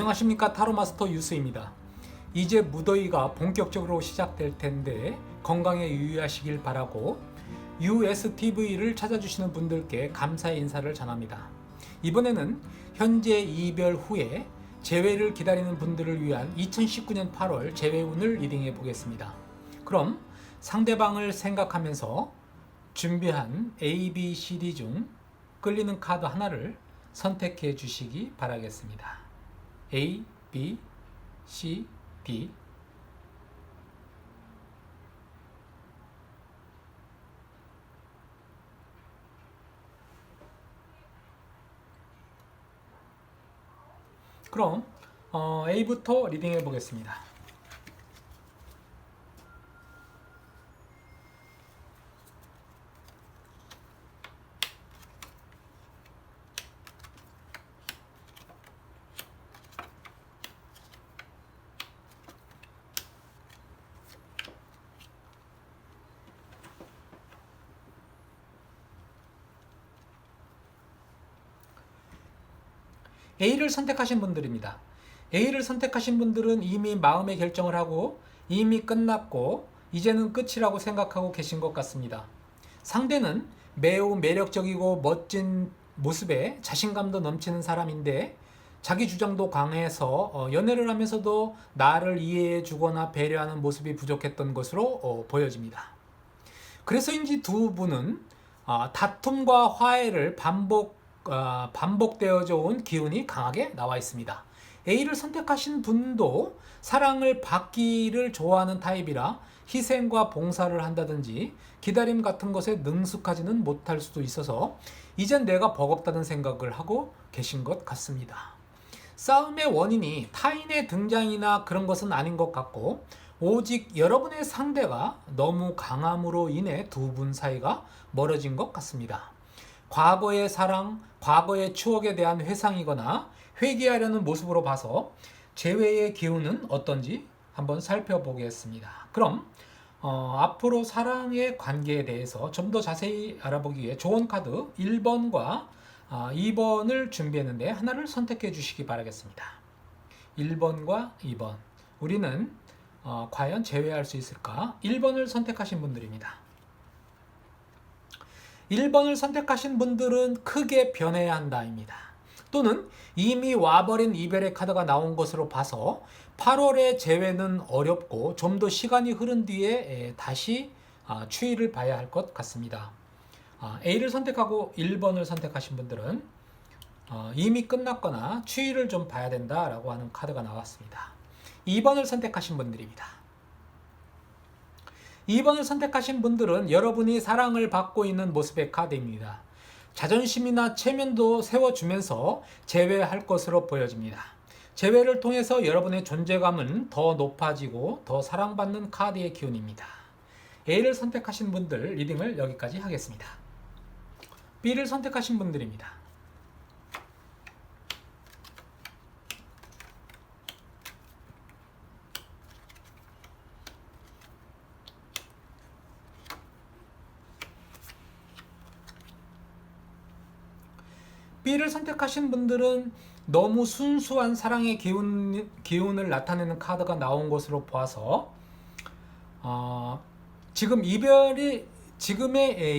안녕하십니까, 타로마스터 유스입니다. 이제 무더위가 본격적으로 시작될 텐데 건강에 유의하시길 바라고 USTV를 찾아주시는 분들께 감사의 인사를 전합니다. 이번에는 현재 이별 후에 재회를 기다리는 분들을 위한 2019년 8월 재회운을 리딩해 보겠습니다. 그럼 상대방을 생각하면서 준비한 A, B, C, D 중 끌리는 카드 하나를 선택해 주시기 바라겠습니다. A, B, C, D. 그럼 A부터 리딩해 보겠습니다. A를 선택하신 분들입니다. A를 선택하신 분들은 이미 마음의 결정을 하고 이미 끝났고 이제는 끝이라고 생각하고 계신 것 같습니다. 상대는 매우 매력적이고 멋진 모습에 자신감도 넘치는 사람인데 자기 주장도 강해서 연애를 하면서도 나를 이해해 주거나 배려하는 모습이 부족했던 것으로 보여집니다. 그래서인지 두 분은 다툼과 화해를 반복되어져 온 기운이 강하게 나와 있습니다. A를 선택하신 분도 사랑을 받기를 좋아하는 타입이라 희생과 봉사를 한다든지 기다림 같은 것에 능숙하지는 못할 수도 있어서 이젠 내가 버겁다는 생각을 하고 계신 것 같습니다. 싸움의 원인이 타인의 등장이나 그런 것은 아닌 것 같고 오직 여러분의 상대가 너무 강함으로 인해 두 분 사이가 멀어진 것 같습니다. 과거의 사랑, 과거의 추억에 대한 회상이거나 회귀하려는 모습으로 봐서 재회의 기운은 어떤지 한번 살펴보겠습니다. 그럼 앞으로 사랑의 관계에 대해서 좀 더 자세히 알아보기 위해 좋은 카드 1번과 2번을 준비했는데 하나를 선택해 주시기 바라겠습니다. 1번과 2번. 우리는 과연 재회할 수 있을까? 1번을 선택하신 분들입니다. 1번을 선택하신 분들은 크게 변해야 한다입니다. 또는 이미 와버린 이별의 카드가 나온 것으로 봐서 8월의 재회는 어렵고 좀 더 시간이 흐른 뒤에 다시 추이를 봐야 할 것 같습니다. A를 선택하고 1번을 선택하신 분들은 이미 끝났거나 추이를 좀 봐야 된다라고 하는 카드가 나왔습니다. 2번을 선택하신 분들입니다. 2번을 선택하신 분들은 여러분이 사랑을 받고 있는 모습의 카드입니다. 자존심이나 체면도 세워주면서 재회할 것으로 보여집니다. 재회를 통해서 여러분의 존재감은 더 높아지고 더 사랑받는 카드의 기운입니다. A를 선택하신 분들 리딩을 여기까지 하겠습니다. B를 선택하신 분들입니다. B를 선택하신 분들은 너무 순수한 사랑의 기운을 나타내는 카드가 나온 것으로 보아서 지금의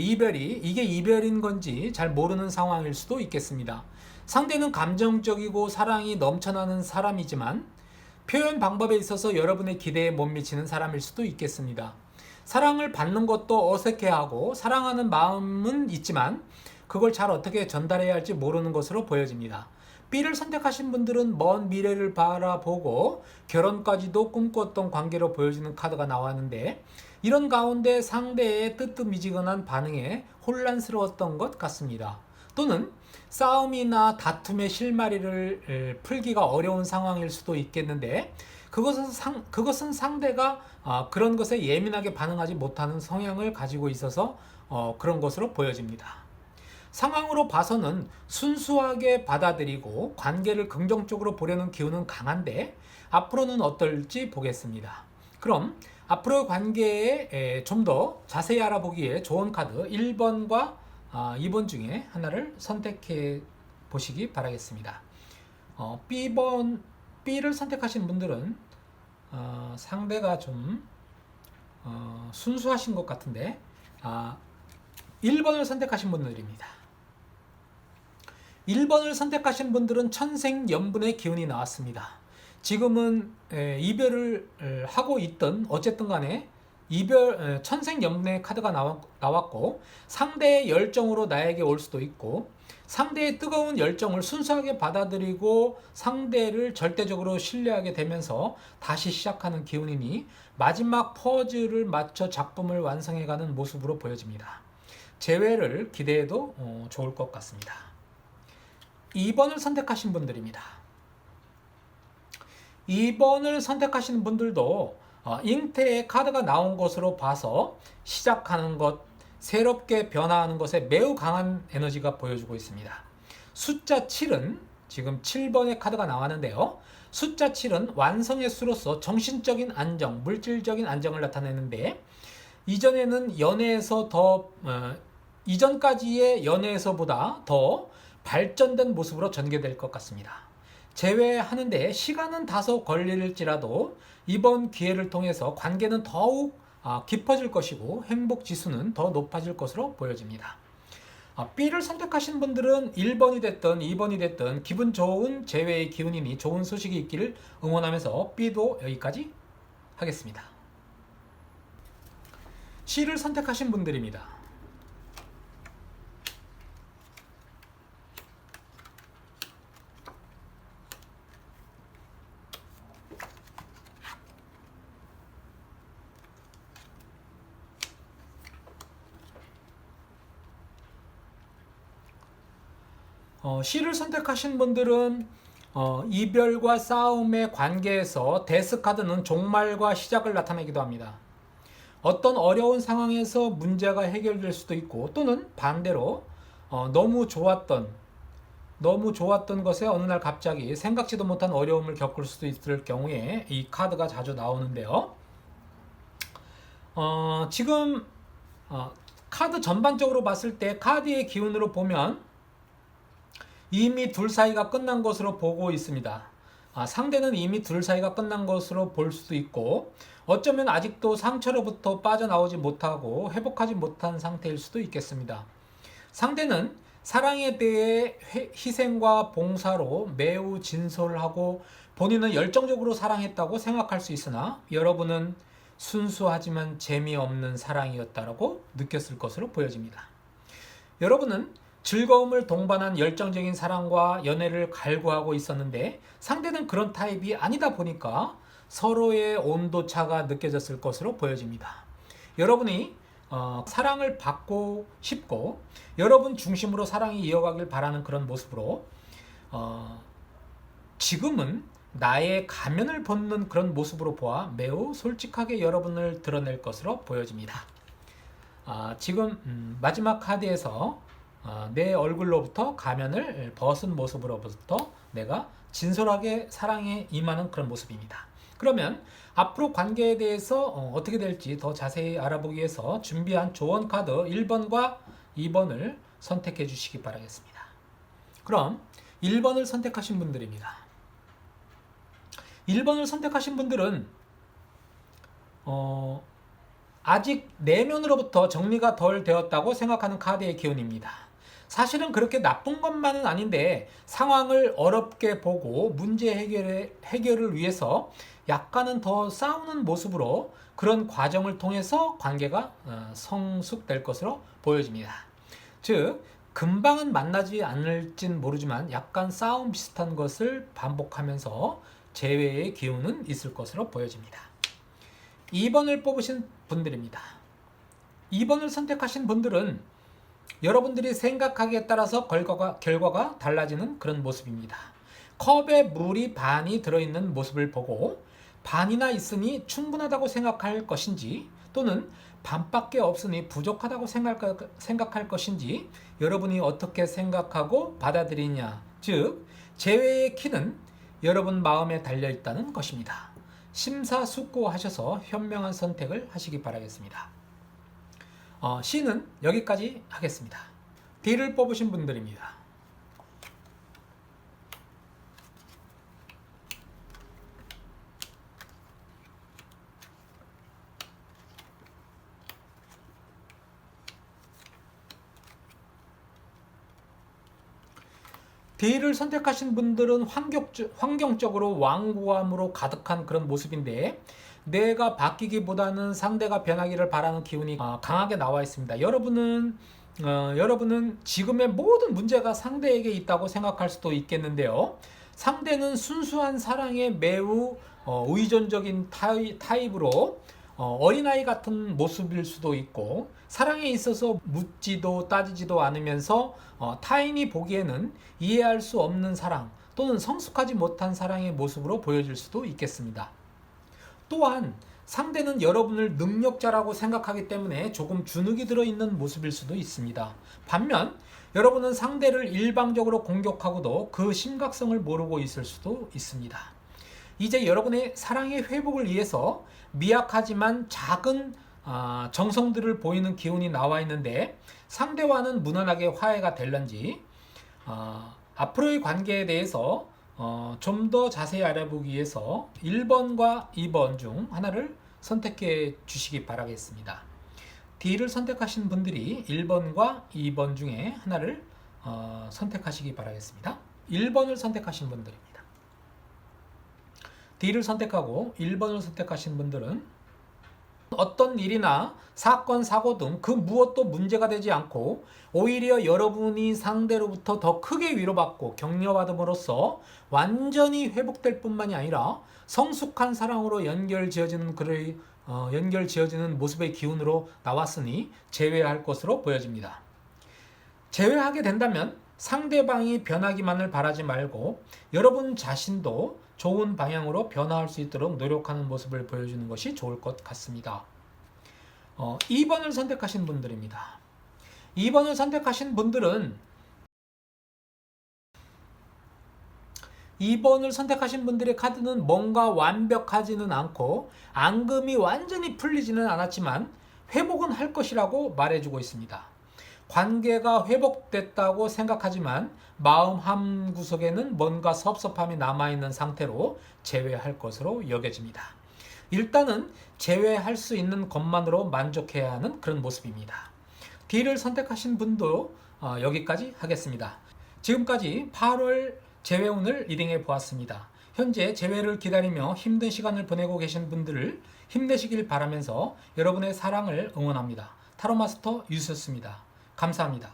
이별이 이게 이별인 건지 잘 모르는 상황일 수도 있겠습니다. 상대는 감정적이고 사랑이 넘쳐나는 사람이지만 표현 방법에 있어서 여러분의 기대에 못 미치는 사람일 수도 있겠습니다. 사랑을 받는 것도 어색해하고 사랑하는 마음은 있지만 그걸 잘 어떻게 전달해야 할지 모르는 것으로 보여집니다. B를 선택하신 분들은 먼 미래를 바라보고 결혼까지도 꿈꿨던 관계로 보여지는 카드가 나왔는데 이런 가운데 상대의 뜨뜻미지근한 반응에 혼란스러웠던 것 같습니다. 또는 싸움이나 다툼의 실마리를 풀기가 어려운 상황일 수도 있겠는데 그것은 상대가 그런 것에 예민하게 반응하지 못하는 성향을 가지고 있어서 그런 것으로 보여집니다. 상황으로 봐서는 순수하게 받아들이고 관계를 긍정적으로 보려는 기운은 강한데 앞으로는 어떨지 보겠습니다. 그럼 앞으로의 관계에 좀 더 자세히 알아보기에 좋은 카드 1번과 2번 중에 하나를 선택해 보시기 바라겠습니다. B를 선택하신 분들은 상대가 좀 순수하신 것 같은데 1번을 선택하신 분들입니다. 1번을 선택하신 분들은 천생연분의 기운이 나왔습니다. 지금은 이별을 하고 있던 어쨌든 간에 천생연분의 카드가 나왔고 상대의 열정으로 나에게 올 수도 있고 상대의 뜨거운 열정을 순수하게 받아들이고 상대를 절대적으로 신뢰하게 되면서 다시 시작하는 기운이니 마지막 퍼즐을 맞춰 작품을 완성해가는 모습으로 보여집니다. 재회를 기대해도 좋을 것 같습니다. 2번을 선택하신 분들입니다. 2번을 선택하신 분들도 잉태의 카드가 나온 것으로 봐서 시작하는 것, 새롭게 변화하는 것에 매우 강한 에너지가 보여주고 있습니다. 숫자 7은 지금 7번의 카드가 나왔는데요. 숫자 7은 완성의 수로서 정신적인 안정, 물질적인 안정을 나타내는데 이전에는 연애에서 이전까지의 연애에서보다 더 발전된 모습으로 전개될 것 같습니다. 재회하는데 시간은 다소 걸릴지라도 이번 기회를 통해서 관계는 더욱 깊어질 것이고 행복 지수는 더 높아질 것으로 보여집니다. B를 선택하신 분들은 1번이 됐든 2번이 됐든 기분 좋은 재회의 기운이니 좋은 소식이 있기를 응원하면서 B도 여기까지 하겠습니다. C를 선택하신 분들입니다. C를 선택하신 분들은 이별과 싸움의 관계에서 데스카드는 종말과 시작을 나타내기도 합니다. 어떤 어려운 상황에서 문제가 해결될 수도 있고 또는 반대로 너무 좋았던 것에 어느 날 갑자기 생각지도 못한 어려움을 겪을 수도 있을 경우에 이 카드가 자주 나오는데요. 지금 카드 전반적으로 봤을 때 카드의 기운으로 보면 이미 둘 사이가 끝난 것으로 보고 있습니다. 상대는 이미 둘 사이가 끝난 것으로 볼 수도 있고 어쩌면 아직도 상처로부터 빠져나오지 못하고 회복하지 못한 상태일 수도 있겠습니다. 상대는 사랑에 대해 희생과 봉사로 매우 진솔하고 본인은 열정적으로 사랑했다고 생각할 수 있으나 여러분은 순수하지만 재미없는 사랑이었다고 느꼈을 것으로 보여집니다. 여러분은 즐거움을 동반한 열정적인 사랑과 연애를 갈구하고 있었는데 상대는 그런 타입이 아니다 보니까 서로의 온도차가 느껴졌을 것으로 보여집니다. 여러분이 사랑을 받고 싶고 여러분 중심으로 사랑이 이어가길 바라는 그런 모습으로 지금은 나의 가면을 벗는 그런 모습으로 보아 매우 솔직하게 여러분을 드러낼 것으로 보여집니다. 지금 마지막 카드에서 내 얼굴로부터 가면을 벗은 모습으로부터 내가 진솔하게 사랑에 임하는 그런 모습입니다. 그러면 앞으로 관계에 대해서 어떻게 될지 더 자세히 알아보기 위해서 준비한 조언 카드 1번과 2번을 선택해 주시기 바라겠습니다. 그럼 1번을 선택하신 분들입니다. 1번을 선택하신 분들은 아직 내면으로부터 정리가 덜 되었다고 생각하는 카드의 기운입니다. 사실은 그렇게 나쁜 것만은 아닌데 상황을 어렵게 보고 문제 해결을 위해서 약간은 더 싸우는 모습으로 그런 과정을 통해서 관계가 성숙될 것으로 보여집니다. 즉 금방은 만나지 않을진 모르지만 약간 싸움 비슷한 것을 반복하면서 재회의 기운은 있을 것으로 보여집니다. 2번을 뽑으신 분들입니다. 2번을 선택하신 분들은 여러분들이 생각하기에 따라서 결과가 달라지는 그런 모습입니다. 컵에 물이 반이 들어있는 모습을 보고 반이나 있으니 충분하다고 생각할 것인지 또는 반밖에 없으니 부족하다고 생각할 것인지 여러분이 어떻게 생각하고 받아들이냐, 즉 재회의 키는 여러분 마음에 달려있다는 것입니다. 심사숙고하셔서 현명한 선택을 하시기 바라겠습니다. C는 여기까지 하겠습니다. D를 뽑으신 분들입니다. D를 선택하신 분들은 환경적으로 완고함으로 가득한 그런 모습인데, 내가 바뀌기보다는 상대가 변하기를 바라는 기운이 강하게 나와 있습니다. 여러분은 지금의 모든 문제가 상대에게 있다고 생각할 수도 있겠는데요. 상대는 순수한 사랑에 매우 의존적인 타입으로 어린아이 같은 모습일 수도 있고, 사랑에 있어서 묻지도 따지지도 않으면서 타인이 보기에는 이해할 수 없는 사랑 또는 성숙하지 못한 사랑의 모습으로 보여질 수도 있겠습니다. 또한 상대는 여러분을 능력자라고 생각하기 때문에 조금 주눅이 들어있는 모습일 수도 있습니다. 반면 여러분은 상대를 일방적으로 공격하고도 그 심각성을 모르고 있을 수도 있습니다. 이제 여러분의 사랑의 회복을 위해서 미약하지만 작은 정성들을 보이는 기운이 나와 있는데, 상대와는 무난하게 화해가 될런지 앞으로의 관계에 대해서 좀 더 자세히 알아보기 위해서 1번과 2번 중 하나를 선택해 주시기 바라겠습니다. D를 선택하신 분들이 1번과 2번 중에 하나를 선택하시기 바라겠습니다. 1번을 선택하신 분들입니다. D를 선택하고 1번을 선택하신 분들은 어떤 일이나 사건, 사고 등 그 무엇도 문제가 되지 않고 오히려 여러분이 상대로부터 더 크게 위로받고 격려받음으로써 완전히 회복될 뿐만이 아니라 성숙한 사랑으로 연결지어지는 모습의 기운으로 나왔으니 제외할 것으로 보여집니다. 제외하게 된다면 상대방이 변하기만을 바라지 말고 여러분 자신도 좋은 방향으로 변화할 수 있도록 노력하는 모습을 보여주는 것이 좋을 것 같습니다. 2번을 선택하신 분들입니다. 2번을 선택하신 분들은 2번을 선택하신 분들의 카드는 뭔가 완벽하지는 않고 앙금이 완전히 풀리지는 않았지만 회복은 할 것이라고 말해주고 있습니다. 관계가 회복됐다고 생각하지만 마음 한구석에는 뭔가 섭섭함이 남아있는 상태로 제외할 것으로 여겨집니다. 일단은 제외할 수 있는 것만으로 만족해야 하는 그런 모습입니다. D를 선택하신 분도 여기까지 하겠습니다. 지금까지 8월 재회운을 리딩해 보았습니다. 현재 재회를 기다리며 힘든 시간을 보내고 계신 분들을 힘내시길 바라면서 여러분의 사랑을 응원합니다. 타로마스터 유스였습니다. 감사합니다.